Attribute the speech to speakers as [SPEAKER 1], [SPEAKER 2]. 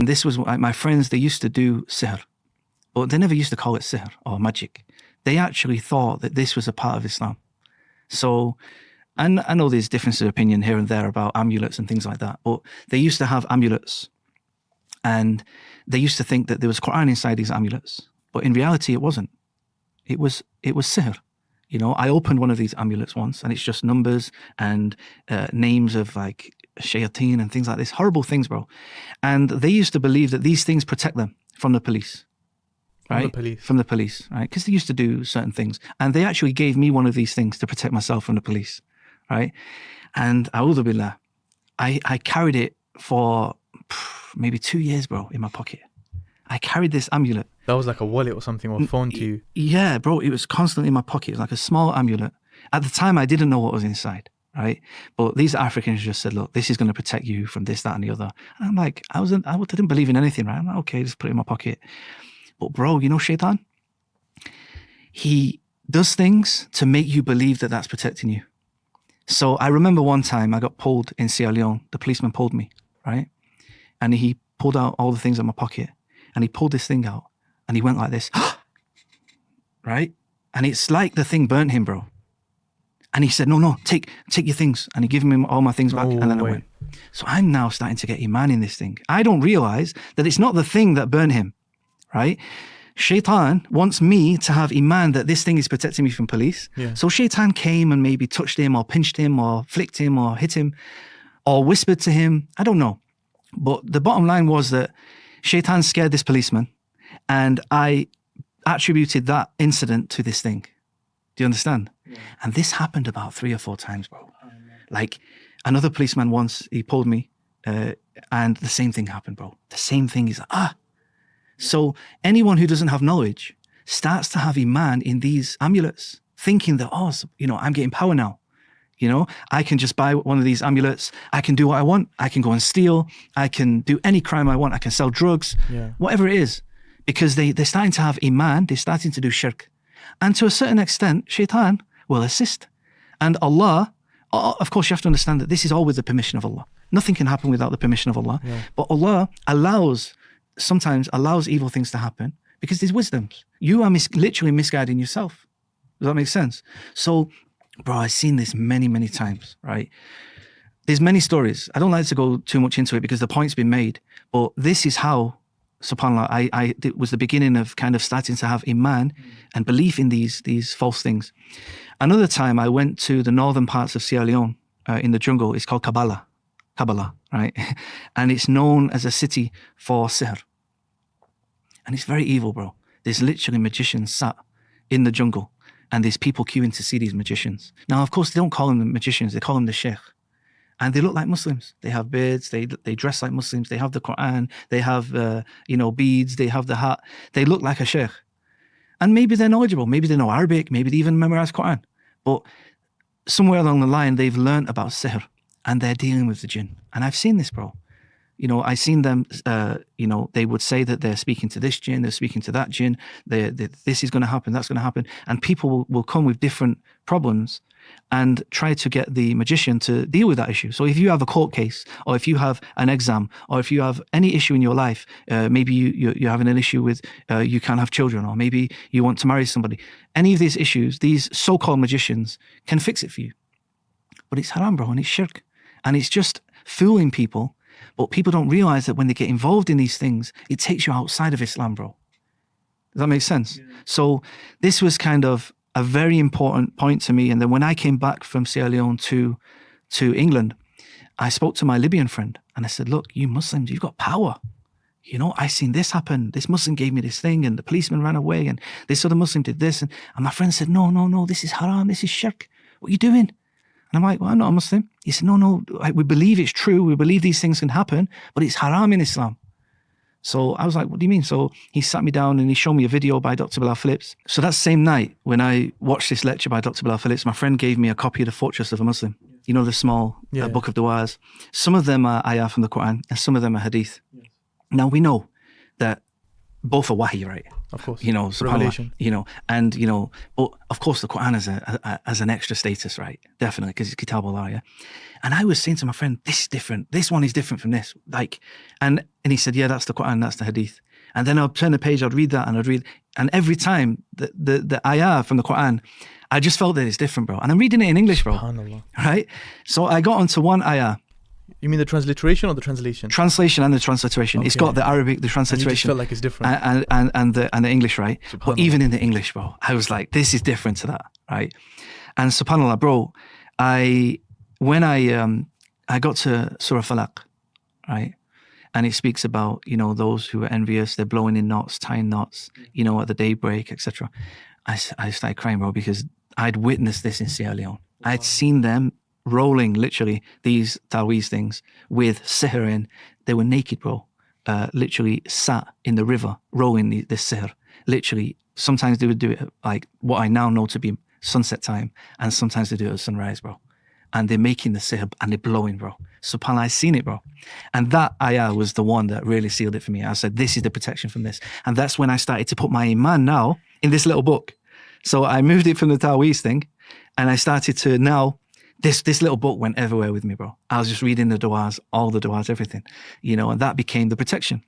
[SPEAKER 1] And this was my friends, they used to do sihr, but they never used to call it sihr or magic. They actually thought that this was a part of Islam. So, and I know there's differences of opinion here and there about amulets and things like that, but they used to have amulets and they used to think that there was Quran inside these amulets, but in reality it wasn't. It was sihr. You know, I opened one of these amulets once and it's just numbers and names of like shayateen and things like this, horrible things, bro. And they used to believe that these things protect them from the police. Right? From the police, right? Because they used to do certain things. And they actually gave me one of these things to protect myself from the police, right? And a'udhu billah, I carried it for maybe 2 years, bro, in my pocket. I carried this amulet.
[SPEAKER 2] That was like a wallet or something, or a phone to you?
[SPEAKER 1] Yeah, bro, it was constantly in my pocket. It was like a small amulet. At the time, I didn't know what was inside, right? But these Africans just said, look, this is going to protect you from this, that, and the other. And I'm like, I didn't believe in anything, right? I'm like, okay, just put it in my pocket. But bro, you know Shaitan? He does things to make you believe that that's protecting you. So I remember one time I got pulled in Sierra Leone. The policeman pulled me, right? And he pulled out all the things in my pocket. And he pulled this thing out. And he went like this. Right? And it's like the thing burnt him, bro. And he said, no, take your things. And he gave me all my things back. And then I went. So I'm now starting to get Iman in this thing. I don't realize that it's not the thing that burned him. Right? Shaitan wants me to have Iman that this thing is protecting me from police.
[SPEAKER 2] Yeah.
[SPEAKER 1] So Shaitan came and maybe touched him or pinched him or flicked him or hit him or whispered to him. I don't know. But the bottom line was that Shaitan scared this policeman and I attributed that incident to this thing. Do you understand? Yeah. And this happened about 3 or 4 times, bro. Like another policeman once, he pulled me and the same thing happened, bro. The same thing is So anyone who doesn't have knowledge starts to have Iman in these amulets, thinking that, I'm getting power now. You know, I can just buy one of these amulets. I can do what I want. I can go and steal. I can do any crime I want. I can sell drugs, whatever it is. Because they're starting to have Iman. They're starting to do shirk. And to a certain extent, Shaitan will assist. And Allah, of course, you have to understand that this is all with the permission of Allah. Nothing can happen without the permission of Allah. Yeah. But Allah sometimes allows evil things to happen because there's wisdom. You are literally misguiding yourself. Does that make sense? So, bro, I've seen this many, many times, right? There's many stories. I don't like to go too much into it because the point's been made, but this is how, subhanAllah, it was the beginning of kind of starting to have Iman and belief in these false things. Another time I went to the northern parts of Sierra Leone in the jungle. It's called Kabbalah, right? And it's known as a city for sihr. And it's very evil, bro. There's literally magicians sat in the jungle and there's people queuing to see these magicians. Now, of course, they don't call them the magicians. They call them the sheikh. And they look like Muslims. They have beards. They dress like Muslims. They have the Quran. They have, beads. They have the hat. They look like a sheikh. And maybe they're knowledgeable. Maybe they know Arabic. Maybe they even memorize Quran. But somewhere along the line, they've learned about sihr and they're dealing with the jinn. And I've seen this, bro. I've seen them, they would say that they're speaking to this jinn, they're speaking to that jinn, this is going to happen, that's going to happen. And people will come with different problems and try to get the magician to deal with that issue. So if you have a court case, or if you have an exam, or if you have any issue in your life, maybe you're having an issue with you can't have children, or maybe you want to marry somebody. Any of these issues, these so-called magicians can fix it for you. But it's haram, bro, and it's shirk. And it's just fooling people. But people don't realize that when they get involved in these things, it takes you outside of Islam, bro. Does that make sense? Yeah. So this was kind of a very important point to me. And then when I came back from Sierra Leone to England, I spoke to my Libyan friend and I said, look, you Muslims, you've got power. I seen this happen. This Muslim gave me this thing and the policeman ran away and this other Muslim did this. And my friend said, no, this is haram. This is shirk. What are you doing? And I'm like, well, I'm not a Muslim. He said, no, we believe it's true. We believe these things can happen, but it's haram in Islam. So I was like, what do you mean? So he sat me down and he showed me a video by Dr. Bilal Phillips. So that same night when I watched this lecture by Dr. Bilal Phillips, my friend gave me a copy of The Fortress of a Muslim. The small book of du'as. Some of them are ayah from the Quran and some of them are hadith. Yes. Now we know that both are wahi, right?
[SPEAKER 2] Of course.
[SPEAKER 1] You know, subhanAllah,
[SPEAKER 2] Revelation.
[SPEAKER 1] you know, and, you know, but of course the Quran has an extra status, right? Definitely, because it's Kitab Allah, yeah? And I was saying to my friend, this is different. This one is different from this. Like, and he said, yeah, that's the Quran, that's the Hadith. And then I'd turn the page, I'd read that, and every time the ayah from the Quran, I just felt that it's different, bro. And I'm reading it in English, bro,
[SPEAKER 2] SubhanAllah.
[SPEAKER 1] right? So I got onto one ayah,
[SPEAKER 2] You mean the transliteration or the translation?
[SPEAKER 1] translation and the transliteration. It's
[SPEAKER 2] Okay.
[SPEAKER 1] got the Arabic, the
[SPEAKER 2] And you just
[SPEAKER 1] transliteration.
[SPEAKER 2] felt like it's different.
[SPEAKER 1] and the English, right? But
[SPEAKER 2] SubhanAllah.
[SPEAKER 1] even in the English, bro, I was like, this is different to that, right? And subhanAllah, bro, when I got to Surah Falaq, right? And it speaks about, you know, those who are envious, they're blowing in knots, tying knots, you know, at the daybreak, etc. I started crying, bro, because I'd witnessed this in Sierra Leone. I'd seen them rolling, literally, these Taweez things with sihr in. They were naked, bro, literally sat in the river, rolling this sihr. Literally, sometimes they would do it like what I now know to be sunset time, and sometimes they do it at sunrise, bro. And they're making the sihr and they're blowing, bro. SubhanAllah, I seen it, bro. And that ayah was the one that really sealed it for me. I said, this is the protection from this. And that's when I started to put my iman now in this little book. So I moved it from the Taweez thing, and I started to now, this little book went everywhere with me, bro. I was just reading the du'as, all the du'as, everything, you know, and that became the protection.